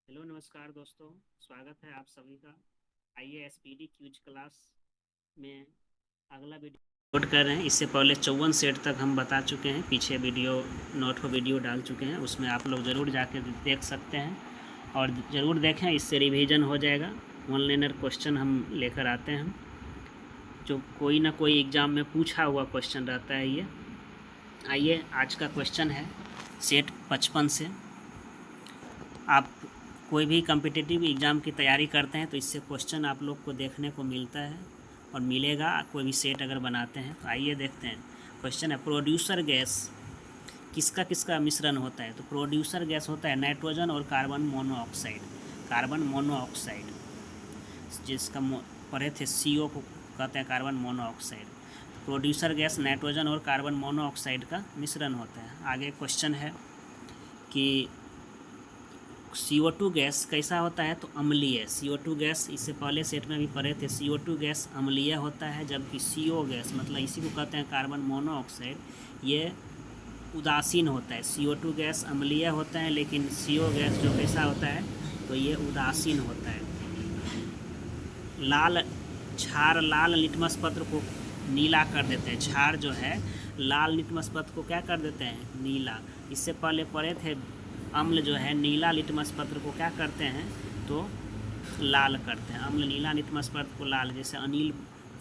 Hello नमस्कार दोस्तों। स्वागत है आप सभी का। आइए एसपीडी क्यूज क्लास में अगला वीडियो अपलोड कर रहे हैं। इससे पहले 54 सेट तक हम बता चुके हैं, पीछे वीडियो नोट पर वीडियो डाल चुके हैं, उसमें आप लोग ज़रूर जाके देख सकते हैं और ज़रूर देखें, इससे रिवीजन हो जाएगा। वन लाइनर क्वेश्चन हम लेकर आते हैं, जो कोई ना कोई एग्ज़ाम में पूछा हुआ क्वेश्चन रहता है ये। आइए आज का क्वेश्चन है सेट 55 से। आप कोई भी कम्पिटिटिव एग्ज़ाम की तैयारी करते हैं तो इससे क्वेश्चन आप लोग को देखने को मिलता है और मिलेगा, कोई भी सेट अगर बनाते हैं तो। आइए देखते हैं। क्वेश्चन है प्रोड्यूसर गैस किसका किसका मिश्रण होता है। तो प्रोड्यूसर गैस होता है नाइट्रोजन और कार्बन मोनोऑक्साइड। कार्बन मोनोऑक्साइड जिसका पढ़े थे CO को कहते हैं carbon monoxide. Producer gas nitrogen और कार्बन मोनोऑक्साइड का मिश्रण होता है। आगे क्वेश्चन है कि CO2 गैस कैसा होता है। तो अम्लीय। CO2 गैस इससे पहले सेट में भी पढ़े थे, CO2 गैस अम्लीय होता है, जबकि CO गैस मतलब इसी को कहते हैं कार्बन मोनोऑक्साइड, ये उदासीन होता है। CO2 गैस अम्लीय होता है, लेकिन CO गैस जो कैसा होता है तो ये उदासीन होता है। लाल क्षार लाल लिटमस पत्र को नीला कर देते हैं। क्षार जो है लाल लिटमस पत्र को क्या कर देते हैं, नीला। इससे पहले पढ़े थे अम्ल जो है नीला लिटमस पत्र को क्या करते हैं तो लाल करते हैं। अम्ल नीला लिटमस पत्र को लाल, जैसे अनिल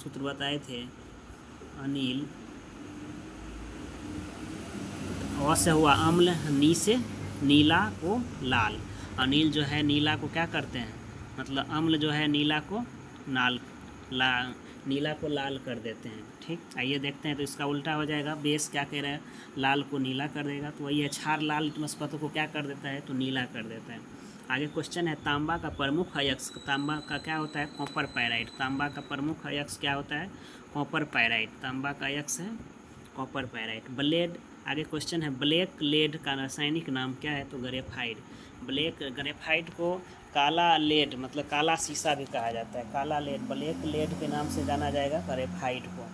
सूत्र बताए थे। अनिल अ से हुआ अम्ल, नी से नीला को लाल। अनिल जो है नीला को क्या करते हैं, मतलब अम्ल जो है नीला को नीला को लाल कर देते हैं। ठीक, आइए देखते हैं। तो इसका उल्टा हो जाएगा, बेस क्या कह रहा है, लाल को नीला कर देगा। तो वही है, क्षार लाल लिटमस पत्र को क्या कर देता है तो नीला कर देता है। आगे क्वेश्चन है तांबा का प्रमुख अयस्क। तांबा का क्या होता है, कॉपर पायराइट। तांबा का प्रमुख अयस्क क्या होता है, कॉपर पायराइट। तांबा का अयस्क है कॉपर पायराइट। ब्लेड। आगे क्वेश्चन है ब्लैक लेड का रासायनिक नाम क्या है। तो ग्रेफाइट। ब्लैक ग्रेफाइट को काला लेड मतलब काला शीशा भी कहा जाता है। काला लेड, ब्लैक लेड के नाम से जाना जाएगा ग्रेफाइट को।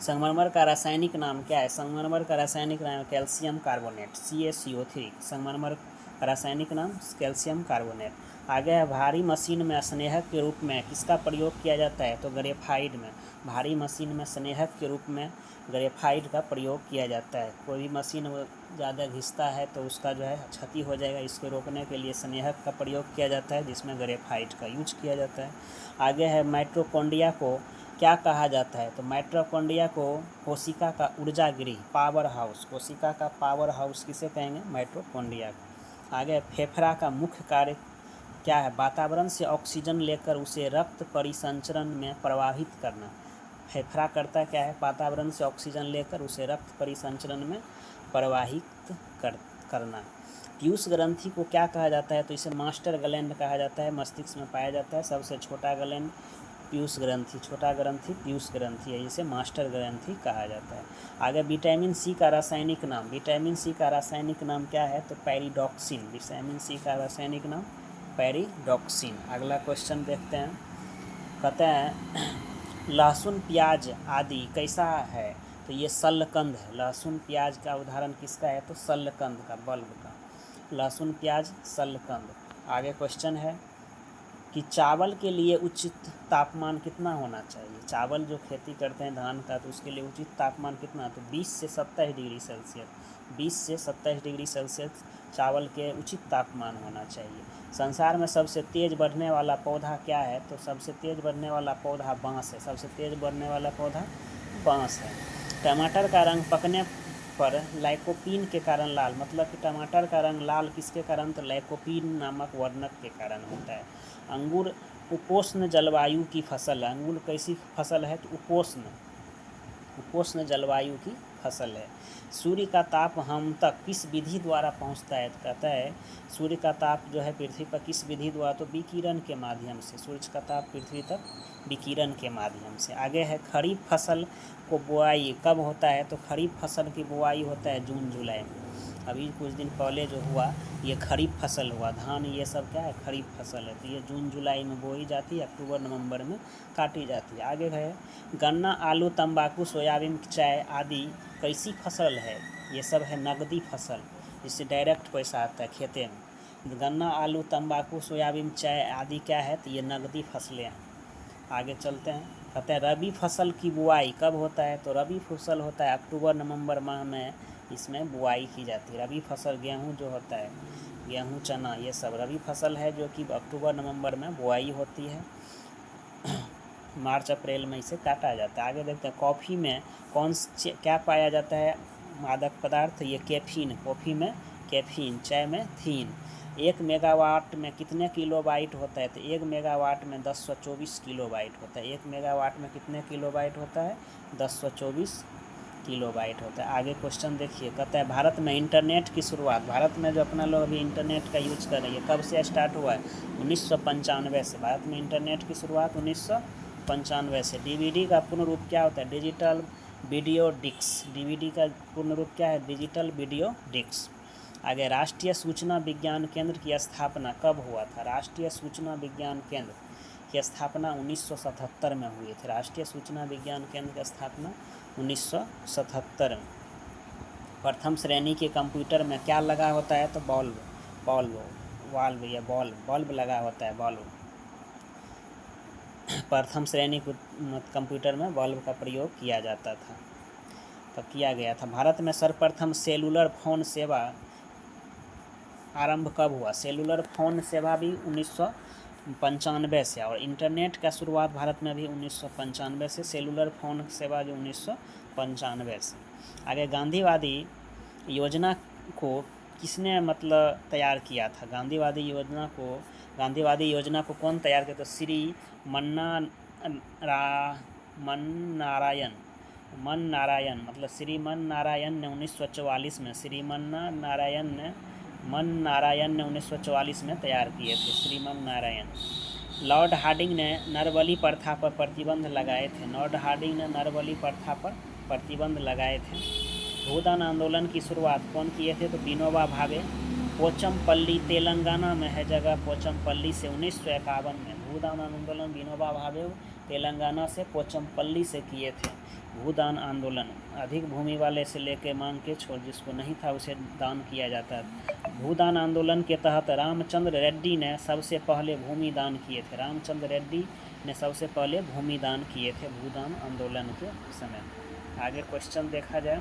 संगमरमर का रासायनिक नाम क्या है। संगमरमर का रासायनिक नाम है कैल्शियम कार्बोनेट, CaCO3। संगमरमर का रासायनिक नाम कैल्शियम कार्बोनेट। आगे है भारी मशीन में स्नेहक के रूप में किसका प्रयोग किया जाता है। तो ग्रेफाइट में। भारी मशीन में स्नेहक के रूप में ग्रेफाइट का प्रयोग किया जाता है। कोई भी मशीन ज़्यादा घिसता है तो उसका जो है क्षति हो जाएगा, इसको रोकने के लिए स्नेहक का प्रयोग किया जाता है, जिसमें ग्रेफाइट का यूज किया जाता है। आगे है माइटोकॉन्ड्रिया को क्या कहा जाता है। तो माइटोकॉन्ड्रिया को कोशिका का ऊर्जा गृह, पावर हाउस। कोशिका का पावर हाउस किसे कहेंगे, माइटोकॉन्ड्रिया को। आगे फेफड़ा का मुख्य कार्य क्या है, वातावरण से ऑक्सीजन लेकर उसे रक्त परिसंचरण में प्रवाहित करना। फेफड़ा करता क्या है, वातावरण से ऑक्सीजन लेकर उसे रक्त परिसंचरण में प्रवाहित करना। पीयूष ग्रंथि को क्या कहा जाता है। तो इसे मास्टर ग्लैंड कहा जाता है, मस्तिष्क में पाया जाता है। सबसे छोटा ग्लैंड पीयूष ग्रंथि, छोटा ग्रंथि पीयूष ग्रंथि है, इसे मास्टर ग्रंथि कहा जाता है। आगे विटामिन सी का रासायनिक नाम। विटामिन सी का रासायनिक नाम क्या है। तो पैरिडॉक्सिन। विटामिन सी का रासायनिक नाम पैरिडॉक्सिन। अगला क्वेश्चन देखते हैं। कहते हैं लहसुन प्याज आदि कैसा है। तो ये शल्यकंद है। लहसुन प्याज का उदाहरण किसका है। तो शल्यकंद का, बल्ब का। लहसुन प्याज शल्यकंद। आगे क्वेश्चन है कि चावल के लिए उचित तापमान कितना होना चाहिए। चावल जो खेती करते हैं धान का, तो उसके लिए उचित तापमान कितना। तो 20 से 27 डिग्री सेल्सियस। 20 से 27 डिग्री सेल्सियस चावल के उचित तापमान होना चाहिए। संसार में सबसे तेज़ बढ़ने वाला पौधा क्या है। तो सबसे तेज़ बढ़ने वाला पौधा बांस है। सबसे तेज़ बढ़ने वाला पौधा बांस है। टमाटर का रंग पकने पर लाइकोपीन के कारण लाल, मतलब कि टमाटर का रंग लाल किसके कारण। तो लाइकोपीन नामक वर्णक के कारण होता है। अंगूर उपोष्ण जलवायु की फसल है। अंगूर कैसी फसल है। तो उपोष्ण जलवायु की फसल है। सूर्य का ताप हम तक किस विधि द्वारा पहुंचता है। तो कहता है सूर्य का ताप जो है पृथ्वी पर किस विधि द्वारा। तो विकिरण के माध्यम से। सूर्य का ताप पृथ्वी तक विकिरण के माध्यम से। आगे है खरीफ फसल को बुआई कब होता है। तो खरीफ फसल की बुआई होता है जून जुलाई में। अभी कुछ दिन पहले जो हुआ ये खरीफ फसल हुआ। धान ये सब क्या है, खरीफ फसल है। तो ये जून जुलाई में बोई जाती है, अक्टूबर नवंबर में काटी जाती है। आगे है गन्ना आलू तंबाकू सोयाबीन चाय आदि कैसी फसल है। ये सब है नकदी फसल, जिससे डायरेक्ट पैसा आता है खेते में। गन्ना, आलू, तंबाकू, सोयाबीन, चाय आदि क्या है, तो ये नकदी फसलें हैं। आगे चलते हैं, कहते हैं रबी फसल की बुआई कब होता है, तो रबी फसल होता है अक्टूबर नवंबर माह में, इसमें बुआई की जाती है। रबी फसल गेहूँ जो होता है, गेहूँ, चना, ये सब रबी फसल है जो कि अक्टूबर नवंबर में बुआई होती है। मार्च अप्रैल में इसे काटा जाता है। आगे देखते हैं कॉफ़ी में क्या पाया जाता है मादक पदार्थ, ये कैफीन, कॉफ़ी में कैफीन, चाय में थीन। 1 मेगावाट में कितने किलोबाइट होता है, तो 1 मेगावाट में 1024 किलोबाइट होता है। 1 मेगावाट में कितने किलोबाइट होता है, 1024 किलोबाइट होता है। आगे क्वेश्चन देखिए, कहता है भारत में इंटरनेट की शुरुआत, भारत में जो अपना लोग अभी इंटरनेट का यूज कर रही है, कब से स्टार्ट हुआ है, 1995 से। भारत में इंटरनेट की शुरुआत 1995 से। डीवीडी का पूर्ण रूप क्या होता है, डिजिटल वीडियो डिस्क। डीवीडी का पूर्ण रूप क्या है, डिजिटल वीडियो डिस्क। आगे राष्ट्रीय सूचना विज्ञान केंद्र की स्थापना कब हुआ था, राष्ट्रीय सूचना विज्ञान केंद्र की स्थापना 1977 में हुई थी। राष्ट्रीय सूचना विज्ञान केंद्र की स्थापना 1977 में। प्रथम श्रेणी के कंप्यूटर में क्या लगा होता है, तो वाल्व या बल्ब लगा होता है, बल्ब। प्रथम श्रेणी कंप्यूटर में बल्ब का प्रयोग किया जाता था, तो किया गया था। भारत में सर्वप्रथम सेलुलर फोन सेवा आरंभ कब हुआ, सेलुलर फोन सेवा भी 1995 से, और इंटरनेट का शुरुआत भारत में भी 1995 से, सेलुलर फोन सेवा जो 1995 से। आगे गांधीवादी योजना को किसने मतलब तैयार किया था, गांधीवादी योजना को कौन तैयार किया, तो श्री मन नारायण मतलब श्रीमन नारायण ने 1944 में, मन नारायण ने 1944 में तैयार किए थे, श्रीमन नारायण। लॉर्ड हार्डिंग ने नरबली प्रथा पर प्रतिबंध लगाए थे, लॉर्ड हार्डिंग ने नरबली प्रथा पर प्रतिबंध लगाए थे। भूदान आंदोलन की शुरुआत कौन किए थे, तो विनोबा भावे। पोचमपल्ली तेलंगाना में है जगह, पोचमपल्ली से 1951 में भूदान आंदोलन विनोबा भावे तेलंगाना से पोचमपल्ली से किए थे। भूदान आंदोलन, अधिक भूमि वाले से लेके मांग के छोड़, जिसको नहीं था उसे दान किया जाता है। भूदान आंदोलन के तहत रामचंद्र रेड्डी ने सबसे पहले भूमि दान किए थे, रामचंद्र रेड्डी ने सबसे पहले भूमि दान किए थे भूदान आंदोलन के समय। आगे क्वेश्चन देखा जाए,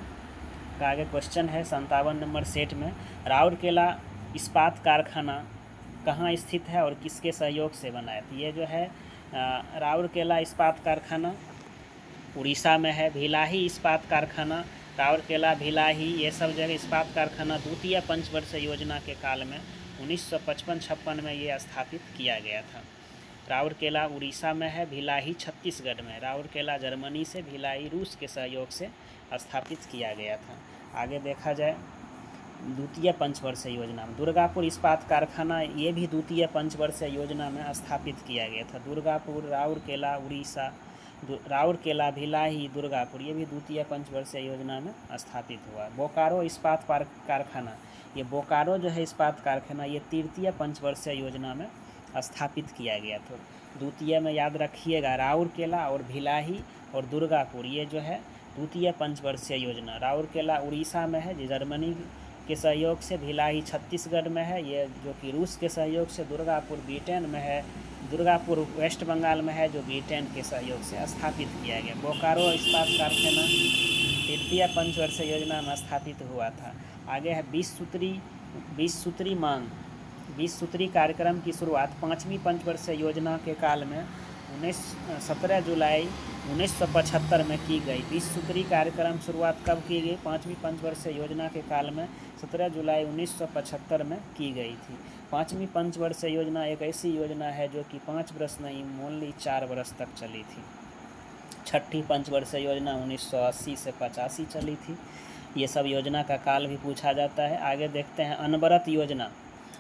का आगे क्वेश्चन है 57 नंबर सेट में, राउरकेला इस्पात कारखाना कहाँ स्थित है और किसके सहयोग से बना है, तो ये जो है राउरकेला इस्पात कारखाना उड़ीसा में है। भिलाही इस्पात कारखाना, राउरकेला, भिलाही, ये सब जगह इस्पात कारखाना द्वितीय पंचवर्षीय योजना के काल में 1955-56 में ये स्थापित किया गया था। राउरकेला उड़ीसा में है, भिलाही छत्तीसगढ़ में। राउरकेला जर्मनी से, भिलाही रूस के सहयोग से स्थापित किया गया था। आगे देखा जाए द्वितीय पंचवर्षीय योजना में दुर्गापुर इस्पात कारखाना, ये भी द्वितीय पंचवर्षीय योजना में स्थापित किया गया था। दुर्गापुर, राउरकेला, उड़ीसा, राउरकेला, भिलाही, दुर्गापुर, ये भी द्वितीय पंचवर्षीय योजना में स्थापित हुआ। बोकारो इस्पात कारखाना, ये बोकारो जो है इस्पात कारखाना, ये तृतीय पंचवर्षीय योजना में स्थापित किया गया। तो द्वितीय में याद रखिएगा राउरकेला और भिलाही और दुर्गापुर, ये जो है द्वितीय पंचवर्षीय योजना। राउरकेला उड़ीसा में है, जर्मनी के सहयोग से, भिलाही छत्तीसगढ़ में है, ये जो कि रूस के सहयोग से, दुर्गापुर ब्रिटेन में है, दुर्गापुर वेस्ट बंगाल में है, जो ब्रिटेन के सहयोग से स्थापित किया गया। बोकारो इस्पात कारखाना तृतीय पंचवर्षीय योजना में स्थापित हुआ था। आगे है 20 सूत्री मांग। 20 सूत्री कार्यक्रम की शुरुआत 5वीं पंचवर्षीय योजना के काल में 17 जुलाई 1975 में की गई। 20 सूत्री कार्यक्रम शुरुआत कब की गई, 5वीं पंचवर्षीय योजना के काल में 17 जुलाई 1975 में की गई थी। 5वीं पंचवर्षीय योजना एक ऐसी योजना है जो कि 5 वर्ष नहीं, ओनली 4 वर्ष तक चली थी। 6ठी पंचवर्षीय योजना 1980 से 85 चली थी। ये सब योजना का काल भी पूछा जाता है। आगे देखते हैं अनवरत योजना।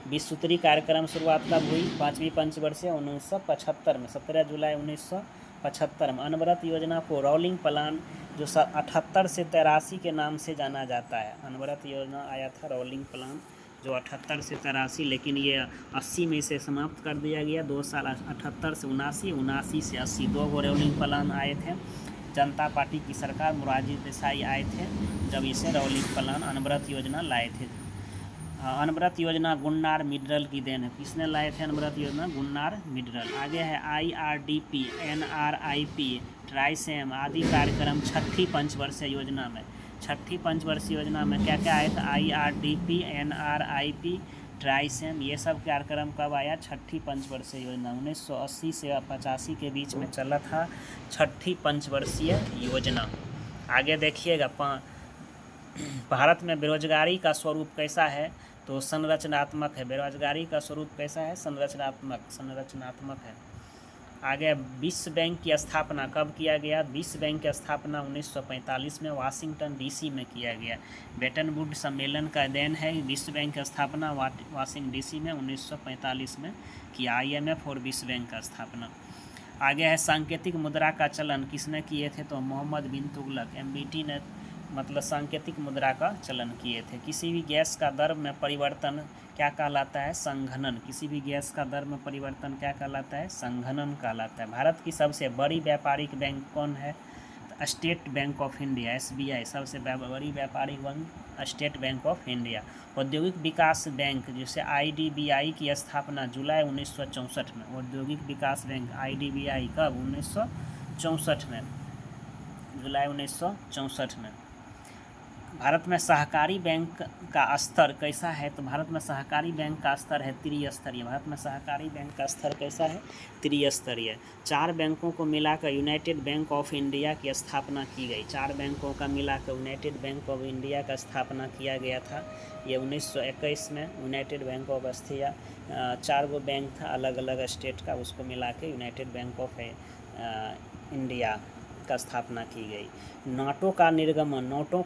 20 सूत्री कार्यक्रम शुरुआत कब हुई, 5वीं पंचवर्षीय 1975 में, 17 जुलाई 1975 में। अनवरत योजना को रोलिंग प्लान जो 78 से 83 के नाम से जाना जाता है। अनवरत योजना आया था रोलिंग प्लान जो 78 से 83, लेकिन ये 80 में से समाप्त कर दिया गया। 2 साल 78 से 79, 79 से 80, 2 गो रोलिंग प्लान आए थे। जनता पार्टी की सरकार मोरारजी देसाई आए थे जब इसे रोलिंग प्लान अनवरत योजना लाए थे। हाँ, अनवरत योजना गुन्नार मिडरल की देन है। किसने लाए थे अनवरत योजना? गुन्नार मिडरल। आगे है IRDP, NRIP, ट्राइसेम आदि कार्यक्रम छठी पंचवर्षीय योजना में। छठी पंचवर्षीय योजना में क्या क्या आया था? IRDP, NRIP, ट्राइसेम, ये सब कार्यक्रम कब आया? छठी पंचवर्षीय योजना 1980 से 85 के बीच में चला था छठी पंचवर्षीय योजना। आगे देखिएगा, भारत में बेरोजगारी का स्वरूप कैसा है? तो संरचनात्मक है। बेरोजगारी का स्वरूप कैसा है? संरचनात्मक है। आगे विश्व बैंक की स्थापना कब किया गया? विश्व बैंक की स्थापना 1945 में वाशिंगटन DC में किया गया। बेटन वुड्स सम्मेलन का देन है विश्व बैंक की स्थापना वाशिंगटन DC में 1945 में किया। IMF और विश्व बैंक का स्थापना। आगे है सांकेतिक मुद्रा का चलन किसने किए थे? तो मोहम्मद बिन तुगलक, MBT ने मतलब सांकेतिक मुद्रा का चलन किए थे। किसी भी गैस का दर में परिवर्तन क्या कहलाता है? संघनन। किसी भी गैस का दर में परिवर्तन क्या कहलाता है? संघनन कहलाता है। भारत की सबसे बड़ी व्यापारिक बैंक कौन है? तो state bank of India, SBI सबसे बड़ी व्यापारिक bank state bank of India. औद्योगिक विकास बैंक जिसे IDBI की स्थापना जुलाई 1964 में। औद्योगिक विकास बैंक IDBI कब? 1964 में, जुलाई 1964 में। भारत में सहकारी बैंक का स्तर कैसा है? तो भारत में सहकारी बैंक का स्तर है त्रिस्तरीय। भारत में सहकारी बैंक का स्तर कैसा है? त्रिस्तरीय। 4 बैंकों को मिलाकर यूनाइटेड बैंक ऑफ इंडिया की स्थापना की गई। 4 बैंकों का मिलाकर यूनाइटेड बैंक ऑफ इंडिया का स्थापना किया गया था। ये 1921 में United bank of India, 4 go bank था अलग अलग स्टेट का, उसको मिला के यूनाइटेड बैंक ऑफ इंडिया का स्थापना की गई। नोटों का निर्गमन, नोट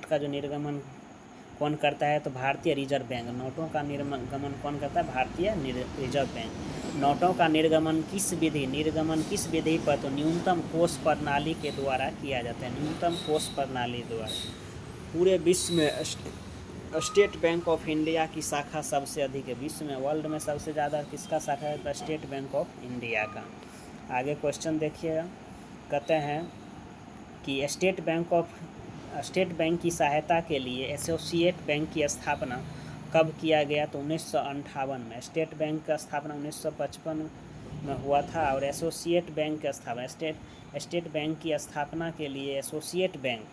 का जो निर्गमन कौन करता है? तो भारतीय रिजर्व बैंक। नोटों का निर्गमन कौन करता है? भारतीय रिजर्व बैंक। नोटों का निर्गमन किस विधि पर? तो न्यूनतम कोष प्रणाली के द्वारा किया जाता है। न्यूनतम कोष प्रणाली द्वारा। पूरे विश्व में स्टेट बैंक ऑफ इंडिया की शाखा सबसे अधिक है। विश्व में, वर्ल्ड में सबसे ज़्यादा किसका शाखा है? तो स्टेट बैंक ऑफ इंडिया का। आगे क्वेश्चन देखिएगा, कहते हैं कि स्टेट बैंक की सहायता के लिए एसोसिएट बैंक की स्थापना कब किया गया? तो 1958 में। स्टेट बैंक का स्थापना 1955 में हुआ था और एसोसिएट बैंक की स्थापना स्टेट बैंक की स्थापना के लिए एसोसिएट बैंक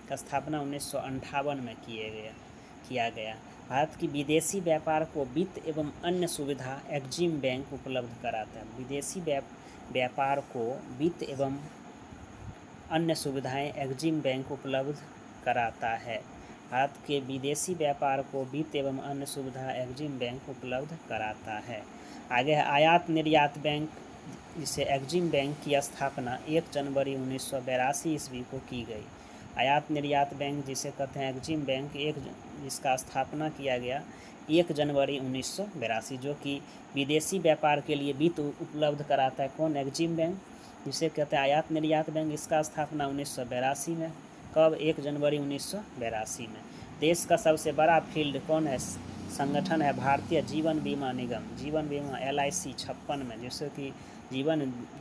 का स्थापना 1958 में किया गया। भारत की विदेशी व्यापार को वित्त एवं अन्य सुविधा एक्जिम बैंक उपलब्ध कराता है। विदेशी व्यापार को वित्त एवं अन्य सुविधाएं एक्जिम बैंक उपलब्ध कराता है। भारत के विदेशी व्यापार को वित्त एवं अन्य सुविधा एक्जिम बैंक उपलब्ध कराता है। आगे है आयात निर्यात बैंक, जिसे एक्जिम बैंक की स्थापना 1 जनवरी 1982 ईस्वी को की गई। आयात निर्यात बैंक जिसे कहते हैं एक्जिम बैंक, जिसका स्थापना किया गया 1 जनवरी 1982, जो कि विदेशी व्यापार के लिए वित्त उपलब्ध कराता है। कौन? एक्जिम बैंक, जिसे कहते हैं आयात निर्यात बैंक। इसका स्थापना 1982 में। कब? 1 जनवरी 1982 में। देश का सबसे बड़ा फील्ड कौन है? संगठन है भारतीय जीवन बीमा निगम, जीवन बीमा LIC 56 में। जैसे कि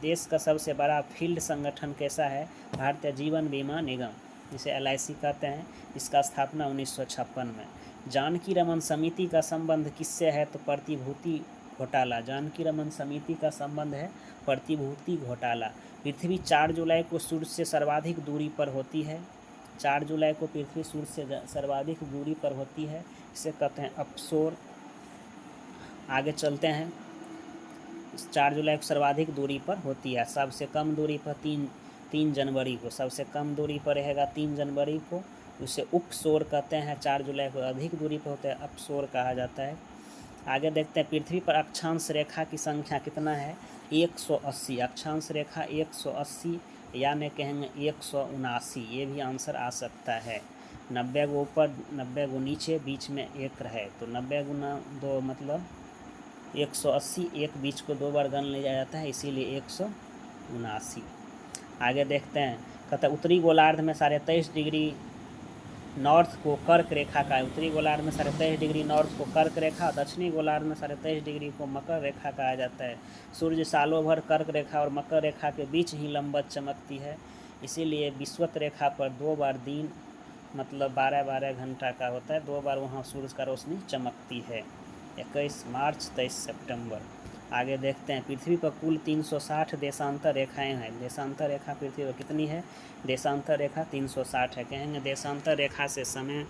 देश का सबसे बड़ा फील्ड संगठन कैसा है? भारतीय जीवन बीमा निगम, जिसे LIC कहते हैं। इसका स्थापना 1956 में। जानकी रमन समिति का संबंध किससे है? तो प्रतिभूति घोटाला। जानकी रमन समिति का संबंध है प्रतिभूति घोटाला। पृथ्वी 4 जुलाई को सूर्य से सर्वाधिक दूरी पर होती है। 4 जुलाई को पृथ्वी सूर्य से सर्वाधिक दूरी पर होती है, इसे कहते हैं अपसोर। आगे चलते हैं, 4 जुलाई को सर्वाधिक दूरी पर होती है। सबसे कम दूरी पर 3 जनवरी को, सबसे कम दूरी पर रहेगा 3 जनवरी को, उसे उपसोर कहते हैं। 4 जुलाई को अधिक दूरी पर होता है, अपसोर कहा जाता है। आगे देखते हैं, पृथ्वी पर अक्षांश रेखा की संख्या कितना है? 180। अक्षांश रेखा 180, यानी कहेंगे 179। ये भी आंसर आ सकता है। 90 गो ऊपर 90 गो नीचे, बीच में 1 रहे तो 90 गुना 2 मतलब 180। एक बीच को 2 बार गण लिया जाता है, इसीलिए 179। आगे देखते हैं, कहता उत्तरी गोलार्ध में 23.5 डिग्री नॉर्थ को कर्क रेखा का, उत्तरी गोलार्ध में 23.5 डिग्री नॉर्थ को कर्क रेखा, दक्षिणी गोलार्ध में 23.5 डिग्री को मकर रेखा कहा जाता है। सूर्य सालों भर कर्क रेखा और मकर रेखा के बीच ही लंबवत चमकती है, इसीलिए विषुवत रेखा पर 2 बार दिन मतलब 12-12 घंटा का होता है, 2 बार वहाँ सूरज का रोशनी चमकती है। 21 मार्च 23 सितंबर। आगे देखते हैं, पृथ्वी पर कुल 360 देशांतर रेखाएं हैं। देशांतर रेखा पृथ्वी पर कितनी है? देशांतर रेखा 360 है। कहेंगे देशांतर रेखा से समय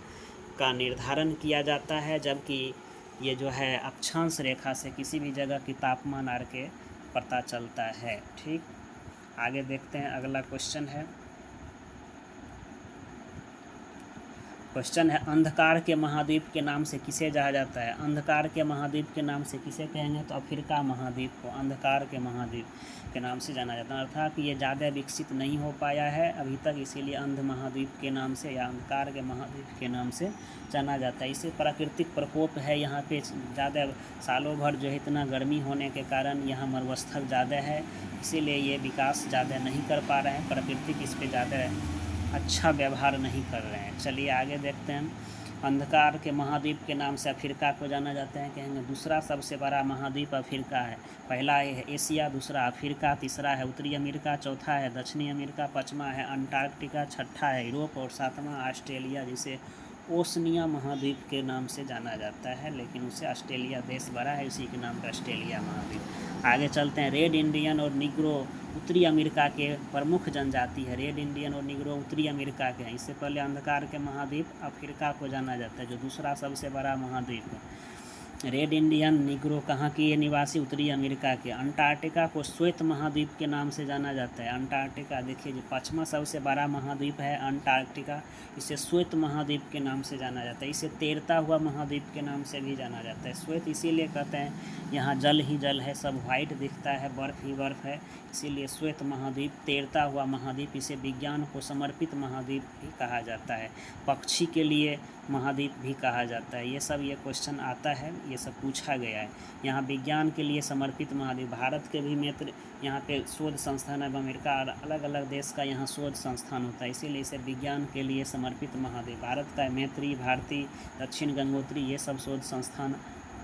का निर्धारण किया जाता है, जबकि ये जो है अक्षांश रेखा से किसी भी जगह की तापमान आर के पता चलता है। ठीक, आगे देखते हैं, अगला क्वेश्चन है। क्वेश्चन है, अंधकार के महाद्वीप के नाम से किसे जाना जाता है? अंधकार के महाद्वीप के नाम से किसे कहेंगे? तो अफ्रीका महाद्वीप को अंधकार के महाद्वीप के नाम से जाना जाता है। अर्थात ये ज़्यादा विकसित नहीं हो पाया है अभी तक, इसीलिए अंध महाद्वीप के नाम से या अंधकार के महाद्वीप के नाम से जाना जाता है। इसे प्राकृतिक प्रकोप है, यहाँ पे ज़्यादा सालों भर जो है इतना गर्मी होने के कारण यहाँ मरुस्थल ज़्यादा है, इसीलिए ये विकास ज़्यादा नहीं कर पा रहे हैं। प्राकृतिक इस पर ज़्यादा अच्छा व्यवहार नहीं कर रहे हैं। चलिए आगे देखते हैं, अंधकार के महाद्वीप के नाम से अफ्रीका को जाना जाता है। कहेंगे दूसरा सबसे बड़ा महाद्वीप अफ्रीका है। पहला है एशिया, दूसरा अफ्रीका, तीसरा है उत्तरी अमेरिका, चौथा है दक्षिणी अमेरिका, पाँचवा है अंटार्कटिका, छठा है यूरोप और सातवां ऑस्ट्रेलिया, जिसे ओशनिया महाद्वीप के नाम से जाना जाता है, लेकिन उसे ऑस्ट्रेलिया देश बड़ा है, उसी के नाम पर ऑस्ट्रेलिया महाद्वीप। आगे चलते हैं, रेड इंडियन और निग्रो उत्तरी अमेरिका के प्रमुख जनजाति है। रेड इंडियन और निग्रो उत्तरी अमेरिका के हैं। इससे पहले अंधकार के महाद्वीप अफ्रीका को जाना जाता है, जो दूसरा सबसे बड़ा महाद्वीप है। रेड इंडियन निग्रो कहाँ की ये निवासी? उत्तरी अमेरिका के। अंटार्कटिका को श्वेत महाद्वीप के नाम से जाना जाता है। अंटार्कटिका देखिए, जो पाँचवा सबसे बड़ा महाद्वीप है अंटार्कटिका, इसे श्वेत महाद्वीप के नाम से जाना जाता है। इसे तैरता हुआ महाद्वीप के नाम से भी जाना जाता है। श्वेत इसीलिए कहते हैं, यहाँ जल ही जल है, सब वाइट दिखता है, बर्फ़ ही बर्फ़ है, इसीलिए श्वेत महाद्वीप, तैरता हुआ महाद्वीप। इसे विज्ञान को समर्पित महाद्वीप भी कहा जाता है, पक्षी के लिए महाद्वीप भी कहा जाता है। ये सब ये क्वेश्चन आता है, ये सब पूछा गया है। यहाँ विज्ञान के लिए समर्पित महाद्वीप, भारत के भी मित्र यहाँ पे शोध संस्थान है। अमेरिका और अलग अलग देश का यहाँ शोध संस्थान होता है, इसीलिए इसे विज्ञान के लिए समर्पित महाद्वीप। भारत का मैत्री, भारती, दक्षिण गंगोत्री, ये सब शोध संस्थान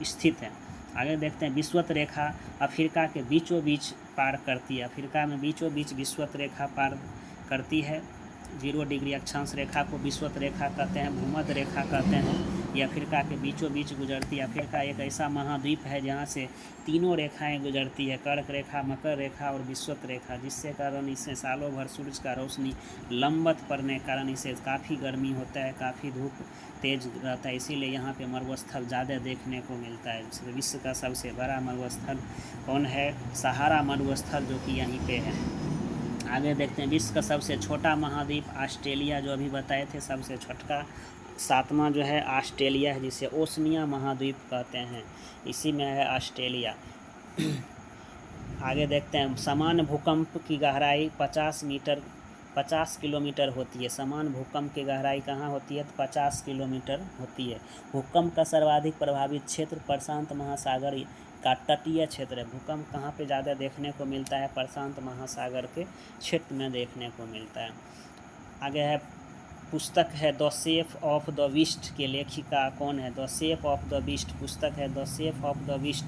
स्थित है। आगे देखते हैं, विषुवत रेखा अफ्रीका के बीचों बीच पार करती है। अफ्रीका में बीचों बीच विषुवत रेखा पार करती है। 0 डिग्री अक्षांश रेखा को विषुवत रेखा कहते हैं, भूमध्य रेखा कहते हैं। ये अफ्रीका के बीचों बीच गुजरती है। अफ्रीका एक ऐसा महाद्वीप है जहाँ से तीनों रेखाएं गुजरती है, कर्क रेखा, मकर रेखा और विषुवत रेखा, जिससे कारण इसे सालों भर सूरज का रोशनी लंबवत पड़ने के कारण इसे काफ़ी गर्मी होता है, काफ़ी धूप तेज रहता है, इसीलिए यहाँ पे मरुस्थल ज़्यादा देखने को मिलता है। विश्व का सबसे बड़ा मरुस्थल कौन है? सहारा मरुस्थल, जो कि यहीं पे है। आगे देखते हैं, विश्व का सबसे छोटा महाद्वीप ऑस्ट्रेलिया, जो अभी बताए थे सबसे छोटा। सातवां जो है ऑस्ट्रेलिया है, जिसे ओशनिया महाद्वीप कहते हैं, इसी में है ऑस्ट्रेलिया। आगे देखते हैं, समान भूकंप की गहराई 50 किलोमीटर होती है। समान भूकंप की गहराई कहाँ होती है? तो 50 किलोमीटर होती है। भूकंप का सर्वाधिक प्रभावित क्षेत्र प्रशांत महासागर का तटीय क्षेत्र है। भूकंप कहाँ पे ज़्यादा देखने को मिलता है? प्रशांत महासागर के क्षेत्र में देखने को मिलता है। आगे है, पुस्तक है the shape of the beast के लेखिका कौन है? The shape of the beast पुस्तक है the shape of the beast,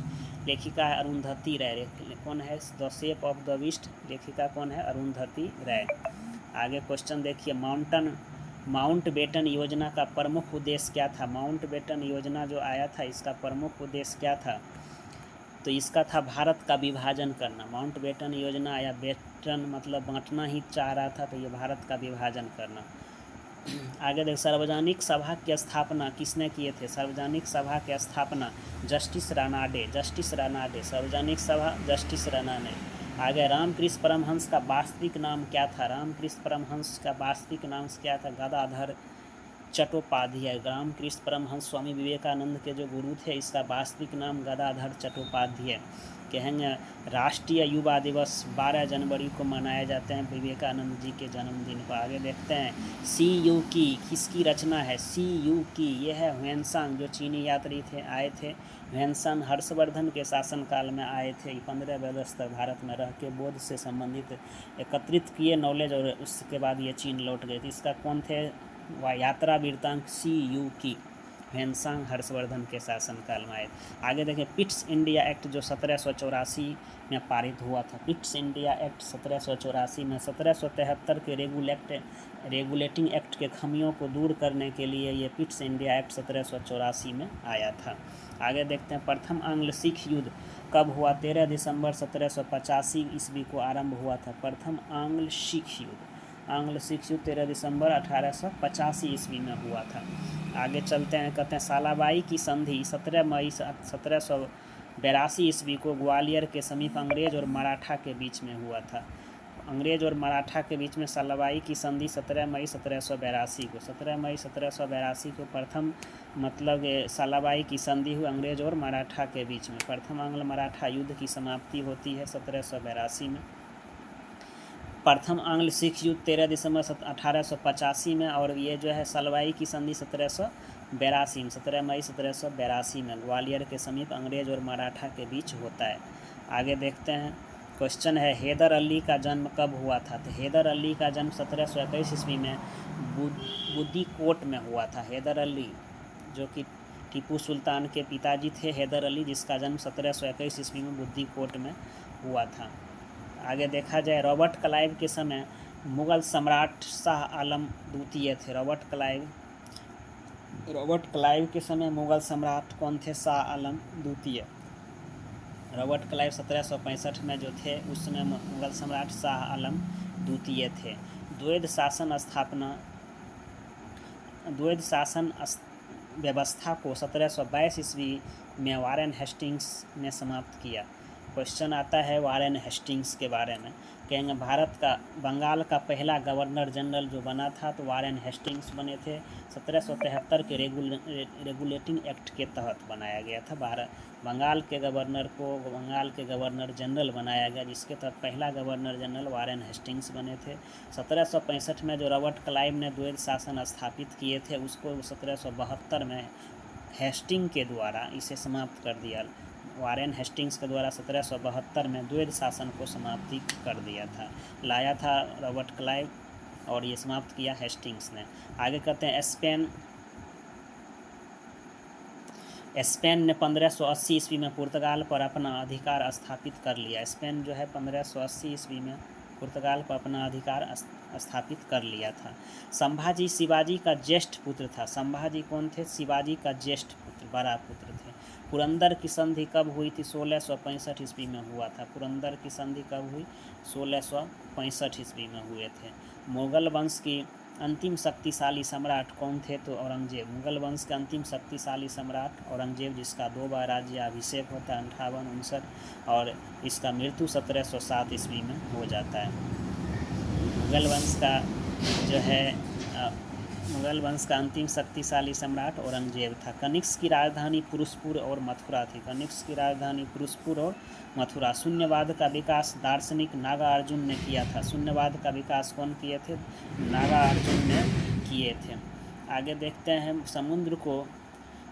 लेखिका है अरुंधति राय। कौन है the shape of the beast? लेखिका कौन है? अरुंधति राय। आगे क्वेश्चन देखिए, माउंटबेटन योजना का प्रमुख उद्देश्य क्या था? माउंटबेटन योजना जो आया था, इसका प्रमुख उद्देश्य क्या था? तो इसका था भारत का विभाजन करना। माउंटबेटन योजना आया, बेटन मतलब बांटना ही चाह रहा था, तो ये भारत का विभाजन करना। आगे देख, सार्वजनिक सभा की स्थापना किसने किए थे? सार्वजनिक सभा की स्थापना जस्टिस रानाडे। सार्वजनिक सभा जस्टिस रानाडे। आगे, रामकृष्ण परमहंस का वास्तविक नाम क्या था? रामकृष्ण परमहंस का वास्तविक नाम क्या था? गदाधर चट्टोपाध्याय। रामकृष्ण परमहंस स्वामी विवेकानंद के जो गुरु थे, इसका वास्तविक नाम गदाधर चट्टोपाध्याय। कहेंगे राष्ट्रीय युवा दिवस 12 जनवरी को मनाए जाते हैं, विवेकानंद जी के जन्मदिन को। आगे देखते हैं, CU की किसकी रचना है? CU की यह है ह्वेनसांग, जो चीनी यात्री थे, आए थे। ह्वेनसांग हर्षवर्धन के शासनकाल में आए थे। 15 वर्ष तक भारत में रह के बौद्ध से संबंधित एकत्रित किए नॉलेज, और उसके बाद ये चीन लौट गए थे। इसका कौन थे? यात्रा वृत्तांत CU की। ह्वेनसांग हर्षवर्धन के शासनकाल में आए। आगे देखें पिट्स इंडिया एक्ट जो 1784 में पारित हुआ था। पिट्स इंडिया एक्ट 1784 में 1773 के रेगुलेटिंग एक्ट के खामियों को दूर करने के लिए ये पिट्स इंडिया एक्ट 1784 में आया था। आगे देखते हैं प्रथम आंग्ल सिख युद्ध कब हुआ। 13 दिसंबर 1785 ईस्वी को आरंभ हुआ था प्रथम आंग्ल सिख युद्ध। 13 दिसंबर 1885 ईस्वी में हुआ था। आगे चलते हैं, कहते हैं सालाबाई की संधि 17 मई 1782 ईस्वी को ग्वालियर के समीप अंग्रेज और मराठा के बीच में हुआ था। अंग्रेज और मराठा के बीच में सालाबाई की संधि 17 मई 1782 को प्रथम सालाबाई की संधि हुई अंग्रेज और मराठा के बीच में। प्रथम आंग्ल मराठा युद्ध की समाप्ति होती है 1782 में। प्रथम आंग्ल सिख युद्ध 13 दिसंबर 1885 में, और ये जो है सालाबाई की संधि 1782 में 17 मई 1782 में ग्वालियर के समीप अंग्रेज और मराठा के बीच होता है। आगे देखते हैं, क्वेश्चन है हैदर अली का जन्म कब हुआ था। तो हैदर अली का जन्म 1721 ईस्वी में बुद्दीकोट में हुआ था। हैदर अली जो कि टीपू सुल्तान के पिताजी थे, हैदर अली, जिसका जन्म 1721 ईस्वी में बुद्दीकोट में हुआ था। आगे देखा जाए रॉबर्ट क्लाइव के समय मुगल सम्राट शाह आलम द्वितीय थे। रॉबर्ट क्लाइव के समय मुगल सम्राट कौन थे? शाह आलम द्वितीय। रॉबर्ट क्लाइव 1765 में जो थे उस समय मुगल सम्राट शाह आलम द्वितीय थे। द्वैध शासन व्यवस्था को 1722 ईस्वी में वारेन हेस्टिंग्स ने समाप्त किया। क्वेश्चन आता है वारेन हेस्टिंग्स के बारे में, कहेंगे बंगाल का पहला गवर्नर जनरल जो बना था तो वारेन हेस्टिंग्स बने थे। 1773 के रेगुलेटिंग एक्ट के तहत बनाया गया था। बंगाल के गवर्नर को बंगाल के गवर्नर जनरल बनाया गया, जिसके तहत पहला गवर्नर जनरल वारेन हेस्टिंग्स बने थे। 1765 में जो रॉबर्ट क्लाइव ने द्वैध शासन स्थापित किए थे उसको 1772 में हेस्टिंग के द्वारा इसे समाप्त कर दिया। वारेन हेस्टिंग्स के द्वारा 1772 में द्वैध शासन को समाप्ति कर दिया था, लाया था रॉबर्ट क्लाइव, और ये समाप्त किया हेस्टिंग्स ने। आगे कहते हैं स्पेन ने 1580 ईस्वी में पुर्तगाल पर अपना अधिकार स्थापित कर लिया। स्पेन जो है 1580 ईस्वी में पुर्तगाल पर अपना अधिकार स्थापित कर लिया था। संभाजी शिवाजी का ज्येष्ठ पुत्र था। संभाजी कौन थे? शिवाजी का ज्येष्ठ पुत्र, बड़ा पुत्र थे। पुरंदर की संधि कब हुई थी? 1665 ईस्वी में हुआ था। पुरंदर की संधि कब हुई? 1665 ईस्वी में हुए थे। मुगल वंश की अंतिम शक्तिशाली सम्राट कौन थे? तो औरंगजेब। मुगल वंश के अंतिम शक्तिशाली सम्राट औरंगजेब, जिसका 2 बार राज्याभिषेक होता है 58, 59, और इसका मृत्यु 1707 ईस्वी में हो जाता है। मुगल वंश का अंतिम शक्तिशाली सम्राट औरंगजेब था। कनिष्क की राजधानी पुरुषपुर और मथुरा थी। कनिष्क की राजधानी पुरुषपुर और मथुरा। शून्यवाद का विकास दार्शनिक नागार्जुन ने किया था। शून्यवाद का विकास कौन किए थे? नागार्जुन ने किए थे। आगे देखते हैं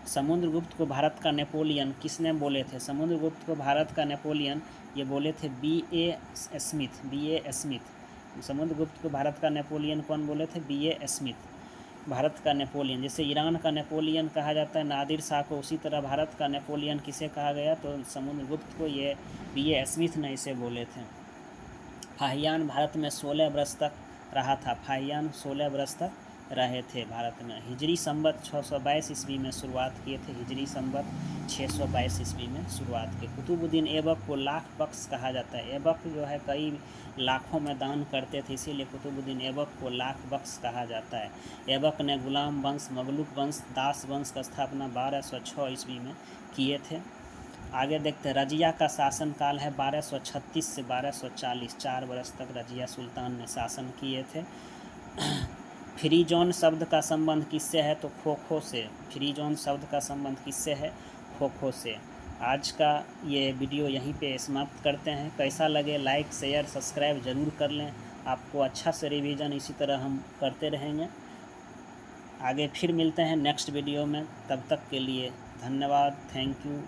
समुद्रगुप्त को भारत का नेपोलियन किसने बोले थे? समुद्रगुप्त को भारत का नेपोलियन ये बोले थे B.A. स्मिथ। समुद्रगुप्त को भारत का नेपोलियन कौन बोले थे? B.A. स्मिथ। भारत का नेपोलियन, जैसे ईरान का नेपोलियन कहा जाता है नादिर शाह को, उसी तरह भारत का नेपोलियन किसे कहा गया? तो समुद्रगुप्त को ये B.A. स्मिथ ने इसे बोले थे। फाहियान भारत में 16 वर्ष तक रहा था। फाहियान 16 वर्ष तक रहे थे भारत में। हिजरी संवत 622 ईस्वी में शुरुआत किए थे। हिजरी संवत 622 ईस्वी में शुरुआत की। कुतुबुद्दीन ऐबक को लाख बख्श कहा जाता है। ऐबक जो है कई लाखों में दान करते थे, इसीलिए कुतुबुद्दीन ऐबक को लाख बख्श कहा जाता है। ऐबक ने गुलाम वंश, मगलुक वंश, दास वंश का स्थापना 1206 ईस्वी में किए थे। आगे देखते हैं रजिया का शासनकाल है 1236 से 1240, 4 वर्ष तक रजिया सुल्तान ने शासन किए थे। फ्री जोन शब्द का संबंध किससे है? तो खो-खो से। फ्री जोन शब्द का संबंध किससे है? खो-खो से। आज का ये वीडियो यहीं पे समाप्त करते हैं। कैसा लगे लाइक, शेयर, सब्सक्राइब ज़रूर कर लें। आपको अच्छा से रिवीजन इसी तरह हम करते रहेंगे। आगे फिर मिलते हैं नेक्स्ट वीडियो में। तब तक के लिए धन्यवाद। Thank you.